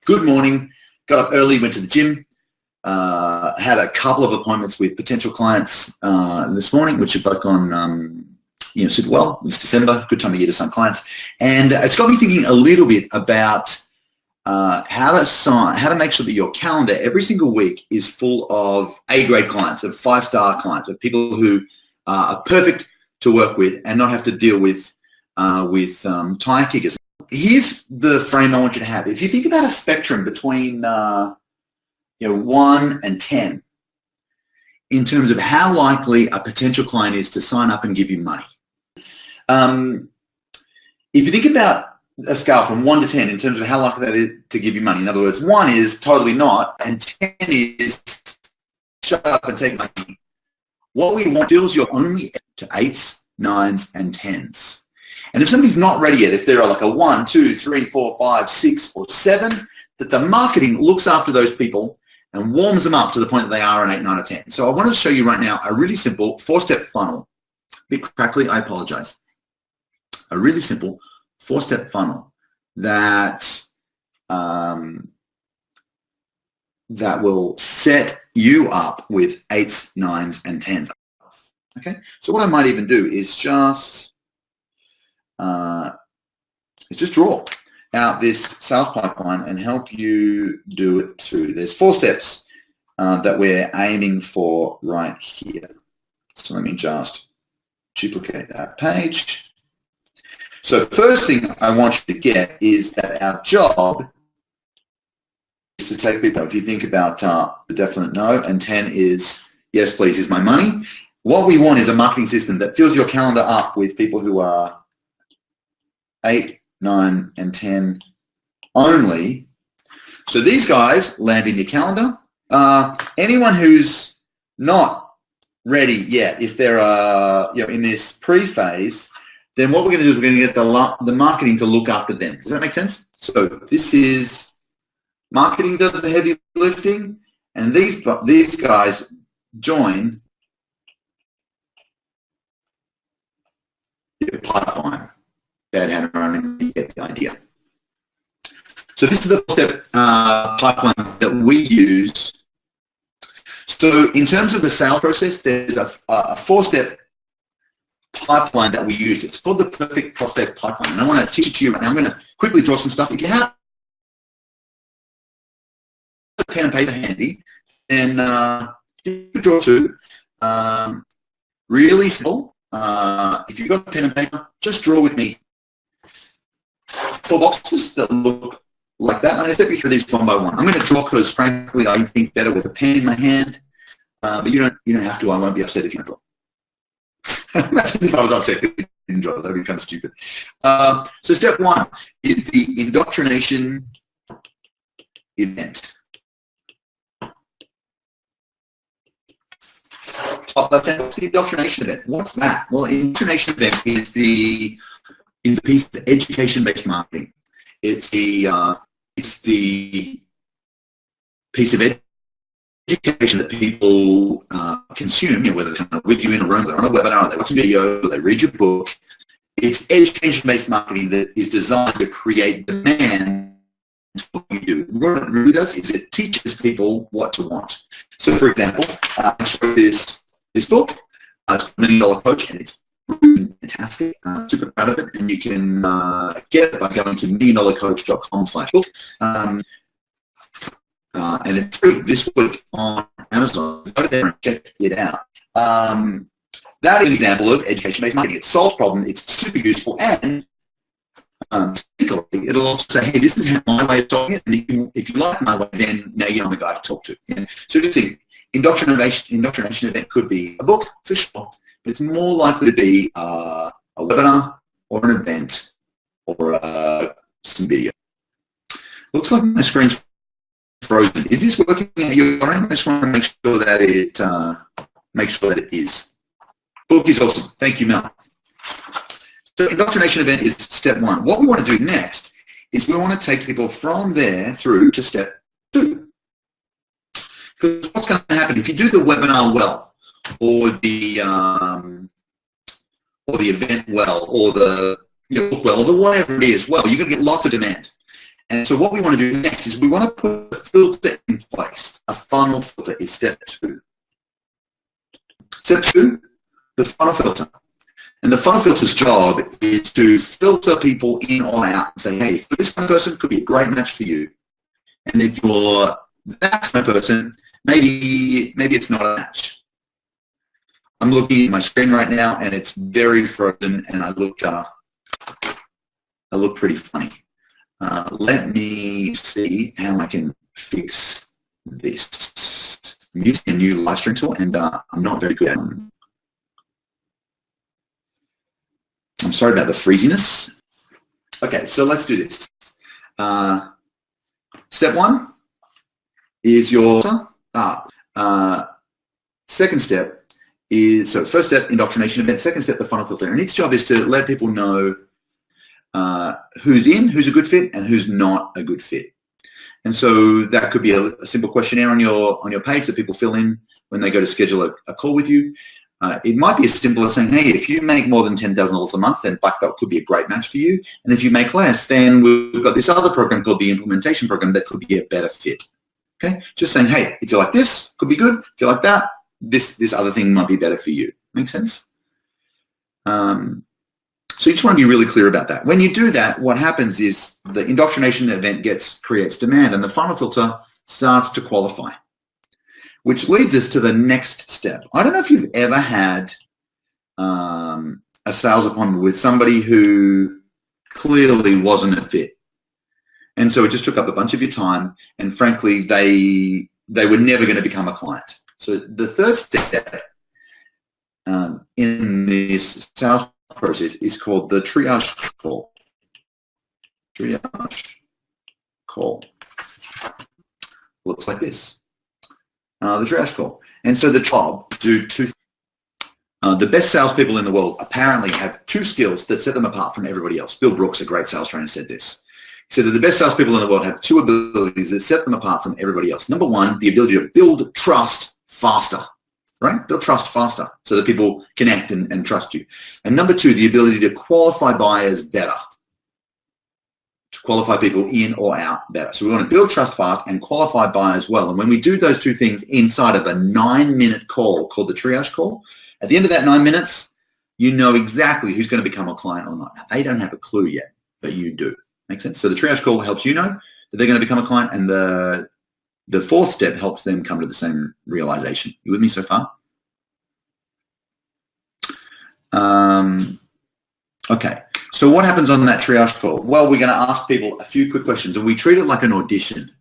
Good morning. Got up early, went to the gym, had a couple of appointments with potential clients this morning, which have both gone super well. It's December, good time of year to sign clients. And it's got me thinking a little bit about how to make sure that your calendar every single week is full of A-grade clients, of five-star clients, of people who are perfect to work with and not have to deal with tire kickers. Here's the frame I want you to have. If you think about a spectrum between 1 and 10 in terms of how likely a potential client is to sign up and give you money. If you think about a scale from 1 to 10 in terms of how likely that is to give you money, in other words, 1 is totally not, and 10 is shut up and take money. What we want is you're only to 8s, 9s, and 10s. And if somebody's not ready yet, if they're like a 1, 2, 3, 4, 5, 6, or 7, that the marketing looks after those people and warms them up to the point that they are an 8, 9, or 10. So I wanted to show you right now a really simple 4-step funnel. A bit crackly, I apologize. A really simple 4-step funnel that will set you up with 8s, 9s, and 10s. Okay. So what I might even do is just draw out this sales pipeline and help you do it too. There's 4 steps that we're aiming for right here. So let me just duplicate that page. So first thing I want you to get is that our job is to take people. If you think about the definite no, and 10 is yes, please, is my money. What we want is a marketing system that fills your calendar up with people who are 8, 9, and 10 only. So these guys land in your calendar. Anyone who's not ready yet, if they're in this pre-phase, then what we're going to do is we're going to get the marketing to look after them. Does that make sense? So this is marketing does the heavy lifting, and these guys join your pipeline. Bad handwriting, you get the idea. So this is the 4-step pipeline that we use. So in terms of the sales process, there's a 4-step pipeline that we use. It's called the perfect prospect pipeline. And I want to teach it to you right now. I'm going to quickly draw some stuff. If you have a pen and paper handy, then you can draw too. Really simple. If you've got a pen and paper, just draw with me 4 boxes that look like that. I'm going to step you through these one by one. I'm going to draw because, frankly, I think better with a pen in my hand. But you don't have to. I won't be upset if you don't draw. Imagine if I was upset if you didn't draw. That'd be kind of stupid. So step 1 is the indoctrination event. Top left hand. What's the indoctrination event? What's that? Well, the indoctrination event is the piece of education-based marketing. It's the piece of education that people consume, whether they're with you in a room, they're on a webinar, they watch a video, they read your book. It's education-based marketing that is designed to create demand to what you do. What it really does is it teaches people what to want. So, for example, I showed this book. It's $1 Million Coach, and it's fantastic. Super proud of it, and you can get it by going to $1millioncoach.com/book. And it's free this week on Amazon. Go there and check it out. That is an example of education-based marketing. It solves problems. It's super useful, and it'll also say, "Hey, this is my way of solving it." And if you like my way, then now you know the guy to talk to. Yeah? So just think, indoctrination event could be a book for sure. But it's more likely to be a webinar or an event or some video. Looks like my screen's frozen. Is this working at your end? I just want to make sure that it is. Book is awesome. Thank you, Mel. So indoctrination event is step 1. What we want to do next is we want to take people from there through to step 2. Because what's going to happen if you do the webinar well, or the event well, or the book well, or the whatever it is well, you're going to get lots of demand. And so what we want to do next is we want to put a filter in place. A funnel filter is step 2. Step 2, the funnel filter. And the funnel filter's job is to filter people in or out and say, hey, for this kind of person, could be a great match for you. And if you're that kind of person, maybe it's not a match. I'm looking at my screen right now, and it's very frozen, and I look pretty funny. Let me see how I can fix this. I'm using a new live stream tool, and I'm not very good at it. I'm sorry about the freeziness. Okay, so let's do this. Step 1 is your second step is, so first step, indoctrination event. Second step, the funnel filter. And its job is to let people know who's in, who's a good fit, and who's not a good fit. And so that could be a simple questionnaire on your page that people fill in when they go to schedule a call with you. It might be as simple as saying, hey, if you make more than $10,000 a month, then Black Belt could be a great match for you. And if you make less, then we've got this other program called the implementation program that could be a better fit. Okay, just saying, hey, if you like this, could be good. If you like that, this other thing might be better for you. Make sense? So you just want to be really clear about that. When you do that, what happens is the indoctrination event creates demand, and the funnel filter starts to qualify, which leads us to the next step. I don't know if you've ever had a sales appointment with somebody who clearly wasn't a fit. And so it just took up a bunch of your time, and frankly, they were never going to become a client. So the third step in this sales process is called the triage call. Triage call. Looks like this. The triage call. And so the job do two. The best salespeople in the world apparently have 2 skills that set them apart from everybody else. Bill Brooks, a great sales trainer, said this. He said that the best salespeople in the world have 2 abilities that set them apart from everybody else. Number 1, the ability to build trust faster, right? Build trust faster so that people connect and trust you. And number 2, the ability to qualify buyers better, to qualify people in or out better. So we want to build trust fast and qualify buyers well. And when we do those 2 things inside of a 9-minute call called the triage call, at the end of that 9 minutes, you know exactly who's going to become a client or not. Now, they don't have a clue yet, but you do. Make sense? So the triage call helps you know that they're going to become a client, and the 4th step helps them come to the same realization. You with me so far? Okay. So what happens on that triage call? Well, we're going to ask people a few quick questions, and we treat it like an audition,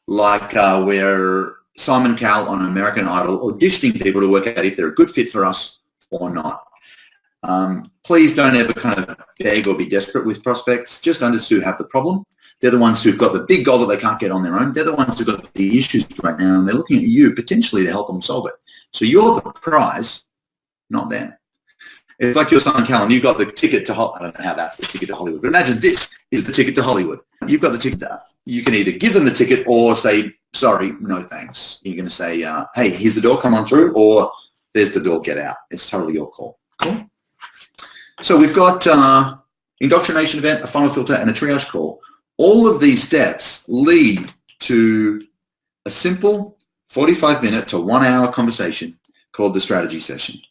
like where Simon Cowell on American Idol auditioning people to work out if they're a good fit for us or not. Please don't ever kind of beg or be desperate with prospects. Just understand who have the problem. They're the ones who've got the big goal that they can't get on their own. They're the ones who've got the issues right now, and they're looking at you potentially to help them solve it. So you're the prize, not them. It's like you're Simon Cowell and you've got the ticket to Hollywood. I don't know how that's the ticket to Hollywood, but imagine this is the ticket to Hollywood. You've got the ticket. You can either give them the ticket or say, sorry, no thanks. You're going to say, hey, here's the door, come on through, or there's the door, get out. It's totally your call. Cool? So we've got indoctrination event, a funnel filter, and a triage call. All of these steps lead to a simple 45-minute to 1-hour conversation called the strategy session.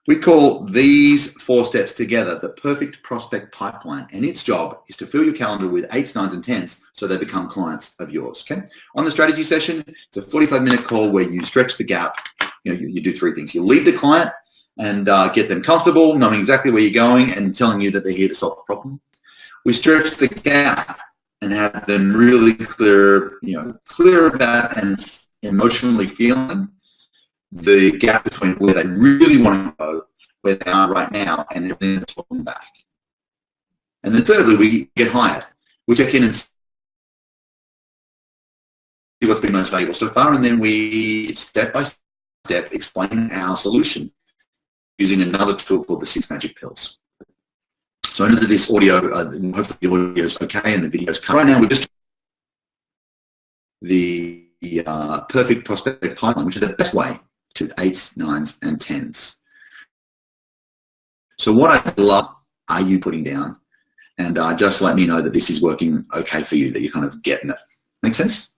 We call these 4 steps together the perfect prospect pipeline, and its job is to fill your calendar with 8s, 9s, and 10s so they become clients of yours. Okay. On the strategy session, it's a 45-minute call where you stretch the gap. You do 3 things. You lead the client and get them comfortable, knowing exactly where you're going and telling you that they're here to solve the problem. We stretch the gap and have them really clear about and emotionally feeling the gap between where they really want to go, where they are right now, and everything that's holding them back. And then thirdly, we get hired. We check in and see what's been most valuable so far, and then we step by step explain our solution using another tool called the 6 Magic Pills. So I know that this audio, hopefully the audio is okay and the video is cut. Right now we're just the perfect prospect pipeline, which is the best way to 8s, 9s, and 10s. So what I love are you putting down? And just let me know that this is working okay for you, that you're kind of getting it. Make sense?